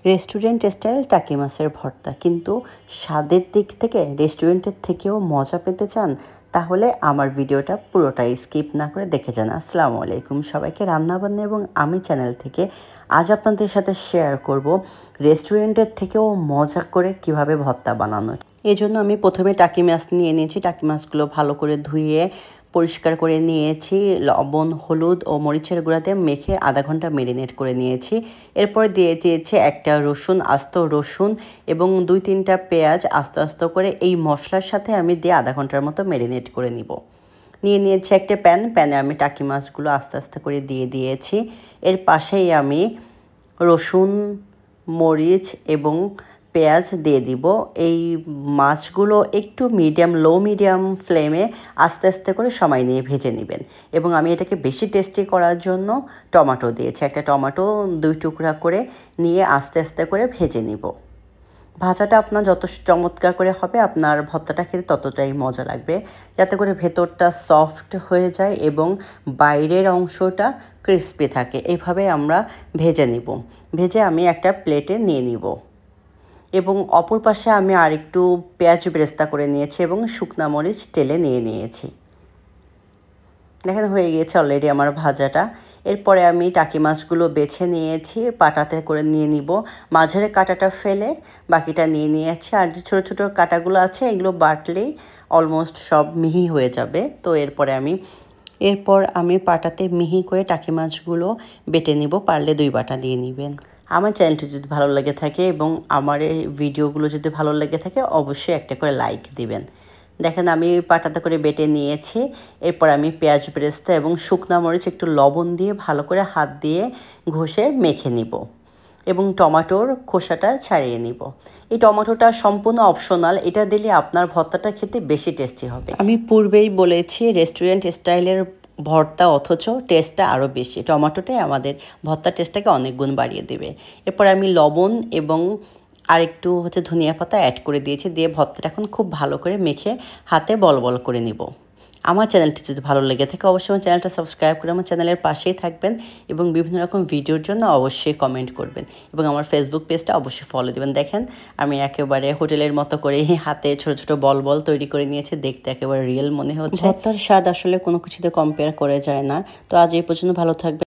Restaurant style টাকি মাছের ভর্তা, কিন্তু স্বাদের দিক থেকে রেস্টুরেন্টের থেকেও মজা পেতে চান তাহলে আমার ভিডিওটা পুরোটাই স্কিপ না করে দেখে যান। আসসালামু আলাইকুম সবাইকে, রান্নাবান্না এবং আমি চ্যানেল থেকে আজ আপনাদের সাথে শেয়ার করব রেস্টুরেন্টের থেকেও মজা করে কিভাবে ভর্তা বানানো। এই জন্য আমি প্রথমে টাকি মাছ নিয়ে নিয়েছি। টাকি মাছগুলো ভালো করে ধুয়ে পরিষ্কার করে নিয়েছি, লবণ, হলুদ ও মরিচের গুঁড়াতে মেখে আধা ঘন্টা মেরিনেট করে নিয়েছি। এরপর দিয়ে দিয়েছি একটা রসুন, আস্ত রসুন এবং 2-3টা পেঁয়াজ আস্তে আস্তে করে এই মশলার সাথে আমি দিয়ে আধা ঘন্টার মতো মেরিনেট করে নিব। নিয়ে নিয়েছি একটা প্যানে আমি টাকি মাছগুলো আস্তে আস্তে করে দিয়ে দিয়েছি। এর পাশেই আমি রসুন, মরিচ এবং পেঁয়াজ দিয়ে দিব। এই মাছগুলো একটু লো মিডিয়াম ফ্লেমে আস্তে আস্তে করে সময় নিয়ে ভেজে নেবেন। এবং আমি এটাকে বেশি টেস্টি করার জন্য টমেটো দিয়েছি। একটা টমেটো 2 টুকরা করে নিয়ে আস্তে আস্তে করে ভেজে নিব। ভাজাটা আপনার যত চমৎকার করে হবে আপনার ভর্তাটা খেতে ততটাই মজা লাগবে, যাতে করে ভেতরটা সফট হয়ে যায় এবং বাইরের অংশটা ক্রিস্পি থাকে। এইভাবে আমরা ভেজে নিব। ভেজে আমি একটা প্লেটে নিয়ে নিব এবং অপর পাশে আমি আরেকটু পেঁয়াজ বেরেস্তা করে নিয়েছি এবং শুকনা মরিচ টেলে নিয়ে নিয়েছি। দেখেন হয়ে গিয়েছে অলরেডি আমার ভাজাটা। এরপরে আমি টাকি মাছগুলো বেছে নিয়েছি, পাটাতে করে নিয়ে নিব। মাঝের কাঁটাটা ফেলে বাকিটা নিয়ে নিয়েছি। আর যে ছোটো ছোটো কাঁটাগুলো আছে এগুলো বাটলেই অলমোস্ট সব মিহি হয়ে যাবে। তো এরপর আমি পাটাতে মিহি করে টাকি মাছগুলো বেটে নিব। পারলে 2 বাটা দিয়ে নেবেন। আমার চ্যানেলটি যদি ভালো লেগে থাকে এবং আমার এই ভিডিওগুলো যদি ভালো লেগে থাকে অবশ্যই একটা করে লাইক দিবেন। দেখেন আমি পাটাতে করে বেটে নিয়েছি। এরপর আমি পেঁয়াজ বেরেস্তা এবং শুকনা মরিচ একটু লবণ দিয়ে ভালো করে হাত দিয়ে ঘষে মেখে নিব এবং টমেটোর খোসাটা ছাড়িয়ে নিব। এই টমেটোটা সম্পূর্ণ অপশনাল, এটা দিলে আপনার ভর্তাটা খেতে বেশি টেস্টি হবে। আমি পূর্বেই বলেছি রেস্টুরেন্ট স্টাইলের ভর্তা, অথচ টেস্টটা আরও বেশি। টমেটোটাই আমাদের ভর্তার টেস্টটাকে অনেক গুণ বাড়িয়ে দেবে। এরপর আমি লবণ এবং আর একটু ধনিয়া পাতা অ্যাড করে দিয়েছি। দিয়ে ভর্তাটা এখন খুব ভালো করে মেখে হাতে বল বল করে নিব। আমার চ্যানেলটি যদি ভালো লেগে থাকে অবশ্যই আমার চ্যানেলটা সাবস্ক্রাইব করে আমার চ্যানেলের পাশেই থাকবেন এবং বিভিন্ন রকম ভিডিওর জন্য অবশ্যই কমেন্ট করবেন এবং আমার ফেসবুক পেজটা অবশ্যই ফলো দেবেন। দেখেন আমি একেবারে হোটেলের মতো করে হাতে ছোট ছোট বল বল তৈরি করে নিয়েছি, দেখতে একেবারে রিয়েল মনে হচ্ছে। ভর্তার স্বাদ আসলে কোনো কিছুতে কম্পেয়ার করে যায় না। তো আজ এই পর্যন্ত, ভালো থাকবেন।